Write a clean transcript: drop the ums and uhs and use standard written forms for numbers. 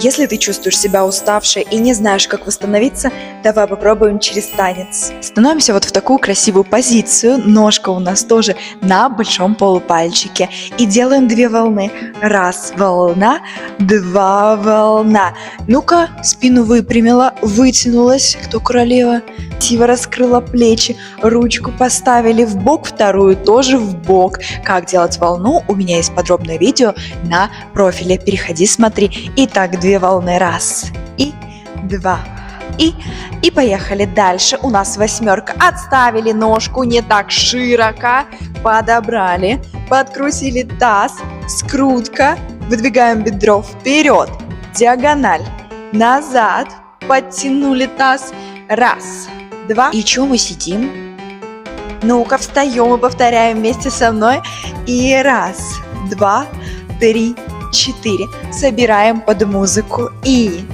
Если ты чувствуешь себя уставшей и не знаешь, как восстановиться, давай попробуем через танец. Становимся вот в такую красивую позицию. Ножка у нас тоже на большом полупальчике. И делаем 2 волны. 1 волна, 2 волна. Ну-ка, спину выпрямила, вытянулась, кто королева. Красиво раскрыла плечи, ручку поставили в бок, вторую тоже в бок. Как делать волну? У меня есть подробное видео на профиле. Переходи, смотри. Итак, 2 волны. 1 и 2. И поехали дальше. У нас 8. Отставили ножку не так широко. Подобрали. Подкрутили таз. Скрутка. Выдвигаем бедро вперед. Диагональ. Назад. Подтянули таз. 1, 2. И чё мы сидим? Ну-ка, встаем и повторяем вместе со мной. И 1, 2, 3, 4. Собираем под музыку. И